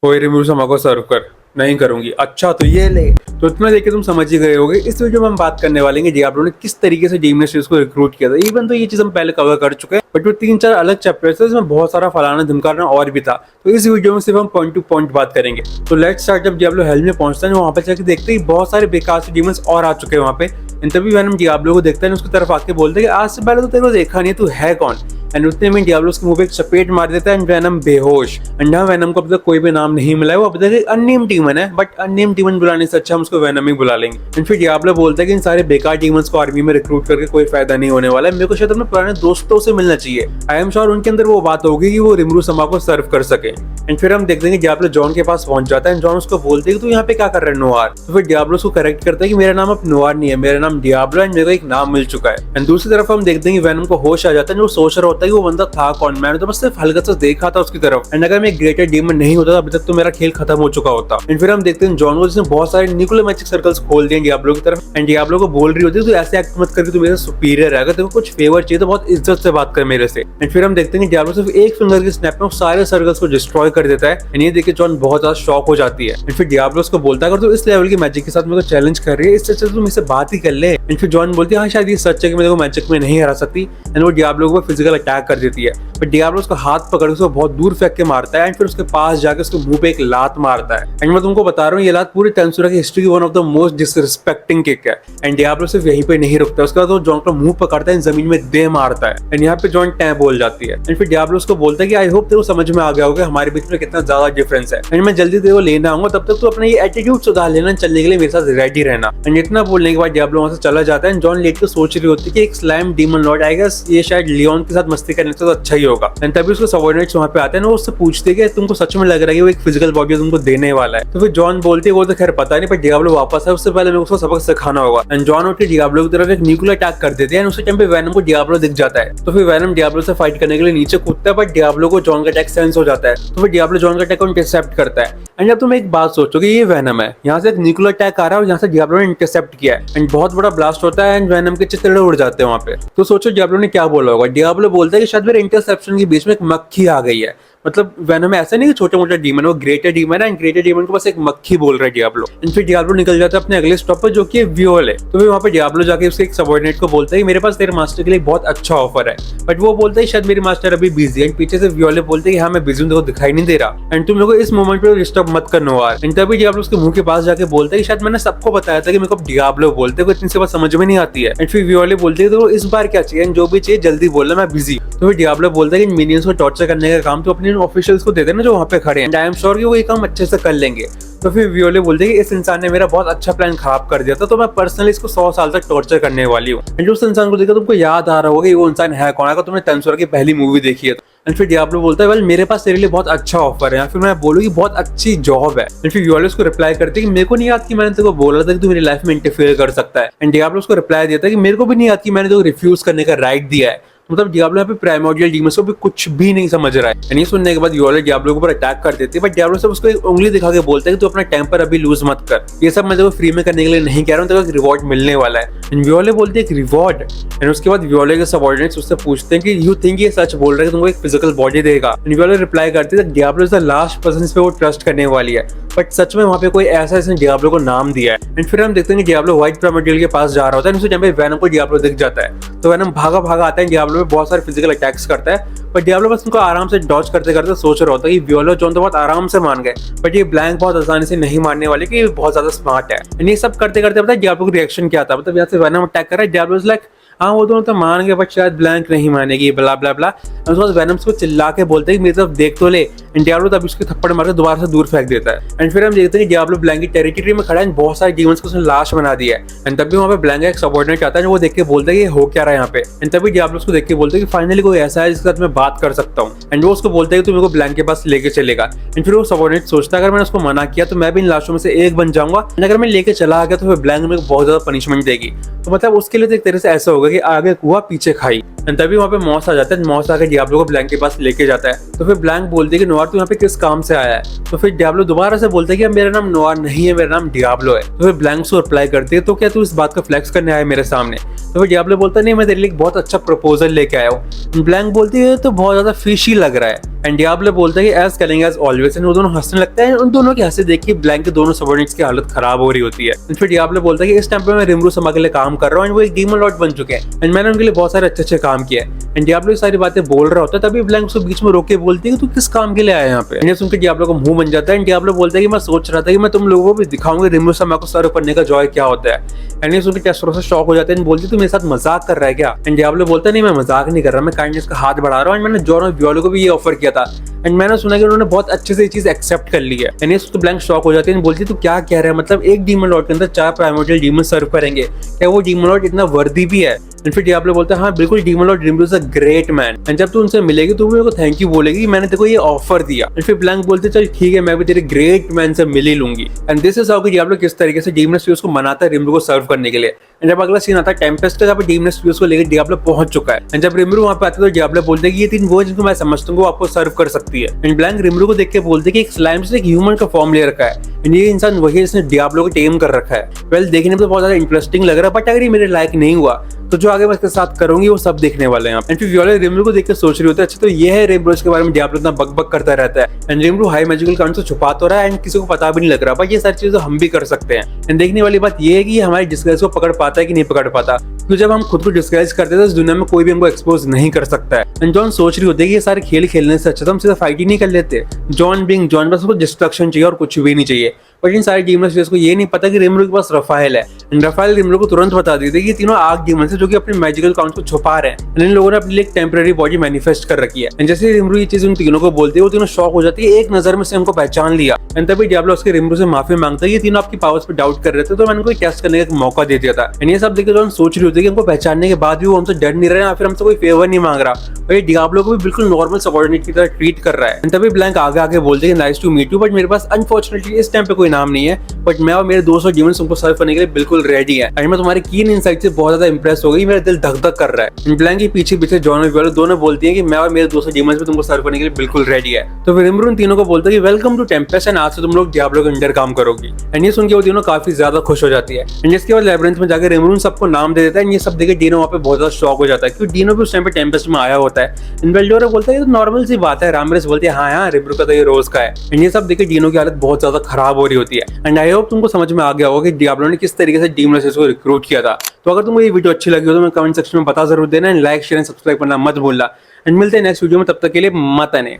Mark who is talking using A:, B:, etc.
A: कोई रिव्यू समा को सर्व कर नहीं करूंगी। अच्छा तो ये ले। तो इतना देख के तुम समझ ही गए होगे इस वीडियो में हम बात करने वाले हैं कि आप लोगों ने किस तरीके से डीमन स्लेयर्स को रिक्रूट किया था। इवन तो ये चीज हम पहले कवर कर चुके हैं, बट वो 3-4 अलग चैप्टर्स है जिसमें बहुत सारा फलाना धमकाना और भी था। तो इस वीडियो में सिर्फ हम पॉइंट टू पॉइंट बात करेंगे। तो लेट्स स्टार्ट। जब डियाब्लो हेल में पहुंचता है वहां पर जाकर देखते हैं बहुत सारे बेकार से डीमंस और आ चुके हैं वहां पे। इन तभी वैनम डियाब्लो को देखता है, उसकी तरफ आके बोलते हैं कि आज से पहले तो तेरे को देखा नहीं, तू है कौन। एंड उतने में डियाब्लो उसके मुंह पे एक चपेट मार देता है एंड वैनम बेहोश। एंड यहाँ वैनम को अब तक कोई भी नाम नहीं मिला है, वो अब तक एक अननेम डीमन है, बट अननेम डीमन बुलाने से अच्छा हम उसको वैनम ही बुला लेंगे। एंड फिर डियाब्लो बोलता है कि इन सारे बेकार डीमंस को आर्मी में रिक्रूट करके कोई फायदा नहीं होने वाला है, मेरे को शायद अपने पुराने दोस्तों से मिलना चाहिए। आई एम श्योर उनके अंदर वो बात होगी कि वो रिमरू समा को सर्व कर सके। एंड फिर हम देखते हैं कि डियाब्लो जॉन के पास पहुंच जाता है। जॉन उसको बोलते हैं कि तू यहाँ पे क्या कर रहा है नोआर। तो फिर डियाब्लो उसको करेक्ट करता है कि मेरा नाम अब नोआर नहीं है, मेरा नाम डियाब्लो एंड मेरे को एक नाम मिल चुका है। एंड दूसरी तरफ हम देखते हैं कि वैनम को होश आ जाता है, जो सोच रहा होता है कि वो बंदा था कौन। मैंने तो बस सिर्फ हल्का सा देखा था उसकी तरफ, एंड अगर मैं एक ग्रेटर डीमन नहीं होता अभी तक तो मेरा खेल खत्म हो चुका होता। एंड फिर हम देखते हैं जॉन को जिसने बहुत सारे न्यूक्लियर मैजिक सर्कल्स खोल दिए डियाब्लो की तरफ। एंड डियाब्लो को बोल रही होती है तू ऐसे एक्ट मत करके, तू मेरे सुपीरियर है, अगर तेरे को कुछ फेवर चाहिए तो बहुत इज्जत से बात कर मेरे से। एंड फिर हम देखते हैं कि डियाब्लो सिर्फ एक फिंगर के स्नैप में सारे सर्कल्स को डिस्ट्रॉय कर देता है। एंड ये देख के जॉन बहुत ज्यादा शॉक हो जाती है। एंड फिर डियाब्लो उसको बोलता है अगर तू इस लेवल की मैजिक के साथ मेरे को चैलेंज कर रही है, इससे अच्छा तू मुझसे बात ही कर ले। एंड फिर जॉन बोलती है हाँ शायद ये सच है कि मेरे को मैजिक में नहीं हरा सकती। एंड वो डियाब्लो को फिजिकल अटैक कर देती है, बट डियाब्लो उसका हाथ पकड़ उसको बहुत दूर फेंक के मारता है। एंड फिर उसके पास जाकर उसके मुंह पे एक लात मारता है। एंड मैं तुमको बता रहा हूँ ये लात पूरी टेंसुरा की हिस्ट्री की one of the most disrespecting kick है। एंड डियाब्लो सिर्फ यहीं पे नहीं रुकता, उसके बाद वो जॉन का मुंह पकड़ता है, जमीन में दे मारता है। एंड यहाँ पे जॉन टैं बोल जाती है। एंड फिर डियाब्लो उसको बोलता है कि आई होप तेरे को समझ में आ गया होगा हमारे बीच में कितना ज्यादा डिफरेंस है। एंड मैं जल्दी तेरे को लेना आऊंगा, तब तक तू अपना ये एटीट्यूड सुधार लेना, चलने के लिए मेरे साथ रेडी रहना। एंड इतना बोलने के बाद डियाब्लो वहां से चला जाता है। जॉन लेट के सोच रही होती है कि एक स्लाइम डीमन लॉर्ड आएगा, ये शायद लियोन के साथ मस्ती करने से तो अच्छा ही होगा। एंड तभी उसको सबऑर्डिनेट्स वहां पे आते हैं, वो उससे पूछते हैं कि तुमको सच में लग रहा है कि वो एक फिजिकल बॉडी तुमको देने वाला है। तो फिर जॉन बोलते हैं वो तो खैर पता नहीं, पर डियाब्लो वापस है, उससे पहले मेरे को उसको सबक सिखाना होगा। एंड जॉन उठ के डियाब्लो की तरफ एक न्यूक्लियर अटैक कर देते हैं। उसी टाइम पे वैनम को डियाब्लो दिख जाता है, तो फिर वैनम डियाब्लो से फाइट करने के लिए नीचे कूदता है, बट डियाब्लो को जॉन का अटैक सेंस हो जाता है। तो फिर डियाब्लो जॉन का अटैक को इंटरसेप्ट करता है। एंड जब तुम एक बात सोचो कि ये वैनम है, यहाँ से एक न्यूक्लियर अटैक आ रहा है और यहाँ से डियाब्लो ने इंटरसेप्ट किया है। एंड बहुत बड़ा ब्लास्ट होता है एंड वैनम के चित्रे उड़ जाते हैं वहां पे। तो सोचो डियाब्लो ने क्या बोला होगा। डियाब्लो बोलता है कि शायद मेरे इंटरसेप्शन के बीच में एक मक्खी आ गई है। मतलब वैनम ऐसा नहीं कि छोटे मोटे डीमन, वो ग्रेटर डीमन है एंड ग्रेटर डीमन को बस एक मक्खी बोल रहा है डियाब्लो। एंड फिर डियाब्लो निकल जाता है अपने अगले स्टॉप पर जो कि वियोल है। तो फिर वहां पे डियाब्लो जाके उसके एक सबऑर्डिनेट को बोलता है कि मेरे पास तेरे मास्टर के लिए बहुत अच्छा ऑफर है, बट वो बोलता है शायद मेरी मास्टर अभी बिजी है। एंड पीछे से वियोले बोलते हैं कि हाँ मैं बिजी हूं, देखो दिखाई नहीं दे रहा एंड तुम मेरे को इस मोमेंट पे डिस्टर्ब मत करनो यार। एंड तभी डियाब्लो उसके मुंह के पास जाके बोलता है कि शायद मैंने सबको बताया था कि मेरे को डियाब्लो बोलते हैं, इतनी सी बात समझ में नहीं आती है। एंड फिर वियोले बोलते हैं तो इस बार क्या चाहिए, जो भी चाहिए जल्दी बोलना, मैं बिजी। तो फिर डियाब्लो बोलता है कि मिनियंस को टॉर्चर करने का काम तो अपने ऑफिशियल्स को दे देना जो वहां पे खड़े हैं, आई एम श्योर कि वो ये काम अच्छे से कर लेंगे। तो फिर वियोले बोलते हैं कि इस इंसान ने मेरा बहुत अच्छा प्लान खराब कर दिया था, तो मैं पर्सनली इसको 100 साल तक टॉर्चर करने वाली हूँ। एंड उस इंसान को देखकर तुमको याद आ रहा होगा कि वो इंसान है कौन, अगर तुमने टेंसुरा की पहली मूवी देखी है तो। एंड फिर डियाब्लो बोलता है वेल मेरे पास तेरे लिए बहुत अच्छा ऑफर है, या फिर मैं बोलूँ कि बहुत अच्छी जॉब है। एंड फिर वियोले उसको रिप्लाई करती है कि मेरे को नहीं याद कि मैंने तेरे को बोला था कि तू मेरी लाइफ में इंटरफेयर कर सकता है। एंड डियाब्लो उसको रिप्लाई देता है कि मेरे को भी नहीं याद कि मैंने तेरे को रिफ्यूज करने का राइट दिया है। मतलब डियाब्लो यहाँ पे प्राइमोर्डियल डीमंस को भी कुछ भी नहीं समझ रहा है। एंड ये सुनने के बाद वियोले डियाब्लो के ऊपर अटैक कर देती है, बट डियाब्लो सब उसको एक उंगली दिखा के बोलता है कि तू अपना टेम्पर अभी लूज मत कर, ये सब मैं तेरे को फ्री में करने के लिए नहीं कह रहा हूँ, तेरे को एक रिवॉर्ड मिलने वाला है। एंड वियोले बोलती है एक रिवॉर्ड। एंड उसके बाद वियोले के सबऑर्डिनेट्स उससे पूछते हैं कि यू थिंक ये सच बोल रहा है कि तुमको एक फिजिकल बॉडी देगा। एंड वियोले रिप्लाई करती है Diablo is the last person इस पे वो ट्रस्ट करने वाली है, बट सच में वहां पे कोई ऐसा इसने डियाब्लो को नाम दिया है। एंड फिर हम देखते हैं कि डियाब्लो व्हाइट प्राइमोर्डियल के पास जा रहा होता है, उसी टाइम पे वैनम को डियाब्लो दिख जाता है। तो वैनम भागा भागा आता है, डियाब्लो में बहुत सारे फिजिकल अटैक्स करता है, बट डियाब्लो बस उनको आराम से डॉज करते करते सोच रहा होता है कि वियोले जॉन तो बहुत आराम से मान गए, बट ये ब्लैंक बहुत आसानी से नहीं मारने वाले कि ये बहुत ज्यादा स्मार्ट है। एंड ये सब करते करते पता है डियाब्लो का रिएक्शन क्या था। मतलब यहाँ से वैनम अटैक कर रहा है, डियाब्लो इज लाइक हाँ वो दोनों तो मान गए बट शायद ब्लैंक नहीं मानेगी, ब्ला ब्ला ब्ला। उसके बाद वैनम को चिल्ला के बोलते हैं कि मेरी तरफ देख तो ले। एंड डियाब्लो तब उसके थप्पड़ मार के दोबारा से दूर फेंक देता है। एंड फिर हम देखते हैं कि डियाब्लो ब्लैंक की टेरिटरी में खड़ा है, बहुत सारे डीमंस को उसने लाश बना दिया है। एंड तभी वहाँ पे ब्लैंक एक सबऑर्डिनेट आता है जो वो देख के बोलता है कि हो क्या रहा है यहाँ पे। एंड तभी डियाब्लो उसको देख के बोलते हैं कि फाइनली कोई ऐसा है जिसके साथ मैं बात कर सकता हूँ। एंड वो उसको बोलता है कि तू मेरे को ब्लैंक के पास लेके चलेगा। एंड फिर वो सबऑर्डिनेट सोचता है अगर मैंने उसको मना किया तो मैं भी इन लाशों में से एक बन जाऊंगा, एंड अगर मैं लेके चला गया तो फिर ब्लैंक मेरे को बहुत ज्यादा पनिशमेंट देगी। तो मतलब उसके लिए तो एक तरह से ऐसा होगा कि आगे कुआ पीछे खाई। एंड तभी वहाँ पे मॉस आ जाता है, मॉस आके डियाब्लो को ब्लैंक के पास लेके जाता है। तो फिर ब्लैंक बोलती है कि नोआर तू यहाँ पे किस काम से आया है। तो फिर डियाब्लो दोबारा से बोलता है कि मेरा नाम नोआर नहीं है, मेरा नाम डियाब्लो है। तो फिर ब्लैंक को रिप्लाई करती है तो क्या तू इस बात का फ्लेक्स करने आया मेरे सामने। तो फिर डियाब्लो बोलता है नहीं मैं तेरे लिए बहुत अच्छा प्रपोजल लेके आया हूँ। ब्लैंक बोलती है तो बहुत ज्यादा फिशी लग रहा है। एंड डियाब्लो बोलता है कि एज करेंगे एज ऑलवेज, एंड वो दोनों हंसने लगते हैं। उन दोनों की हंसी देख के ब्लैंक के दोनों सबॉर्डिनेट्स की हालत खराब हो रही होती है। फिर डियाब्लो बोलता है कि इस टाइम पे मैं रिमरू समा के लिए काम कर रहा हूँ एंड वो एक डीमन लॉर्ड बन चुके हैं एंड मैंने उनके लिए बहुत सारे अच्छे काम किए। एंड डियाब्लो ये सारी बातें बोल रहा होता है, तभी ब्लैंक उसको बीच में रोक के बोलती है कि तू किस काम के लिए आया यहाँ पे। सुन के डियाब्लो को मुंह बन जाता है। एंड डियाब्लो बोलता है कि मैं सोच रहा था कि मैं तुम लोगों को भी दिखाऊंगा रिमरू समा को सर्व करने का जॉय क्या होता है। एंड ये सुन के टेस्टोरो शॉक हो जाते हैं, बोलती तू मेरे साथ मजाक कर रहा है क्या। एंड डियाब्लो बोलता है नहीं मैं मजाक नहीं कर रहा, मैं काइंडनेस का हाथ बढ़ा रहा हूँ। मैंने जॉन और वियोला को भी ये ऑफर किया था एंड मैंने सुना कि उन्होंने बहुत अच्छे से ये चीज एक्सेप्ट कर ली है। एंड ये तो ब्लैंक शॉक हो जाती है, बोलती तू क्या कह रहा है, मतलब एक डीमन लॉर्ड के अंदर 4 प्राइमोर्डियल डीमन सर्व करेंगे, क्या वो डीमन लॉर्ड इतना वर्दी भी है। एंड फिर डियाब्लो बोलता है हाँ बिल्कुल, demon lord Rimuru is a great man and जब तू उनसे मिलेगी तो मेरे को थैंक यू बोलेगी कि मैंने तेरे को ये ऑफर दिया। एंड फिर ब्लैंक बोलते चल ठीक है, मैं भी तेरे ग्रेट मैन से मिल ही लूंगी। एंड दिस इज हाउ कि डियाब्लो किस तरीके से डीमन स्टूडियोज को मनाता है रिमरू को सर्व करने के लिए। एंड जब अगला सीन आता है टेम्पेस्ट का, जब डीमन स्टूडियोज को लेकर डियाब्लो पहुंच चुका है एंड जब रिमरू वहां पे आता है तो डियाब्लो बोलते हैं कि ये 3 वो जिनको मैं समझता हूँ वो आपको सर्व कर सकती है। एंड ब्लैंक रिमरू को देख के बोलते हैं कि एक स्लाइम से एक ह्यूमन का फॉर्म ले रखा है एंड ये इंसान वही जिसने डियाब्लो को टेम कर रखा है। वेल देखने में तो बहुत ज्यादा इंटरेस्टिंग लग रहा है, बट अगर ये मेरे लायक नहीं हुआ तो जो आगे मैं इसके साथ करूंगी वो सब देखने वाले हैं। एंड फिर वियोला रिमरू को देख के सोच रही होती है अच्छा तो ये है रिमरू के बारे में डियाब्लो इतना बकबक करता रहता है एंड रिमरू हाई मैजिकल काउंट से छुपा तो रहा है एंड किसी को पता भी नहीं लग रहा, बट ये सारी चीजें हम भी कर सकते हैं। एंड देखने वाली बात ये है कि हमारी डिस्गाइज को पकड़ पाता है कि नहीं पकड़ पाता, क्योंकि जब हम खुद को डिस्गाइज करते हैं तो इस दुनिया में कोई भी हमको एक्सपोज नहीं कर सकता है। एंड जॉन सोच रही होती है कि ये सारे खेल खेलने से अच्छा तो हम सीधा फाइट ही नहीं कर लेते। जॉन बिंग जॉन, बस उसको डिस्ट्रक्शन चाहिए और कुछ भी नहीं चाहिए। बट इन सारे डीमन स्लेयर्स को ये नहीं पता कि रिमरू के पास रफाएल है एंड रफाएल रिमरू को तुरंत बता देते कि ये तीनों आग डीमन है जो कि अपने मैजिकल काउंट को छुपा रहे हैं। इन लोगों ने अपने लिए एक टेम्पररी बॉडी मैनिफेस्ट कर रखी है। एंड जैसे रिमरू ये चीज उन तीनों को बोलती है वो तीनों शॉक हो जाती है, एक नजर में से हमको पहचान लिया। एंड तभी डियाब्लो उसके रिमरू से माफी मांगता है, ये तीनों आपकी पावर्स पे डाउट कर रहे थे तो मैंने कोई टेस्ट करने का मौका दे दिया था। एंड ये सब देखकर जॉन सोच रही होती है कि हमको पहचानने के बाद भी वो हमसे डर नहीं रहा है, फिर हमसे कोई फेवर नहीं मांग रहा, और ये डियाब्लो को भी बिल्कुल नॉर्मल सबऑर्डिनेट की तरह ट्रीट कर रहा है। एंड तभी ब्लैंक आगे आगे बोलते हैं nice to meet you, but मेरे पास अनफॉर्चुनेटली इस टाइम पे कोई नाम नहीं है, बट मैं और मेरे दोस्त और डीमंस तुमको सर्व करने के लिए बिल्कुल रेडी है। एंड मैं तुम्हारे कीन इनसाइट से बहुत ज्यादा इंप्रेस हो गई, मेरा दिल धक धक कर रहा है। ब्लैंक के पीछे पीछे जॉन और वियोला दोनों बोलती हैं कि मैं और मेरे दोस्त और डीमंस भी तुमको सर्व करने के लिए बिल्कुल रेडी है। तो फिर रिमरू उन तीनों को बोलता है कि वेलकम टू टेम्पेस्ट एंड आज से तुम लोग डियाब्लो के अंडर काम करोगी। एंड ये सुन के वो तीनों काफी ज्यादा खुश हो जाती है। एंड इसके बाद लैब्रिंथ में जाकर रिमरू सबको नाम दे देता है। ये सब देखे डीनो वहाँ पे बहुत ज्यादा शॉक हो जाता है, क्योंकि डीनो भी उस टाइम पे टेम्पेस्ट में आया होता है। एंड वेल्डोरा बोलता है ये तो नॉर्मल सी बात है। रामरेस बोलती है हाँ रिमरू का तो ये रोज का है। एंड ये सब देखे डीनो की हालत बहुत ज्यादा खराब हो रही होती है। एंड आई होप तुमको समझ में आ गया होगा कि डियाब्लो ने किस तरीके से डीमन स्लेयर्स को रिक्रूट किया था। तो अगर तुमको ये वीडियो अच्छी लगी हो तो मैं कमेंट सेक्शन में बता जरूर देना and like share and subscribe करना मत भूलना। एंड मिलते हैं नेक्स्ट वीडियो में, तब तक के लिए मत आने।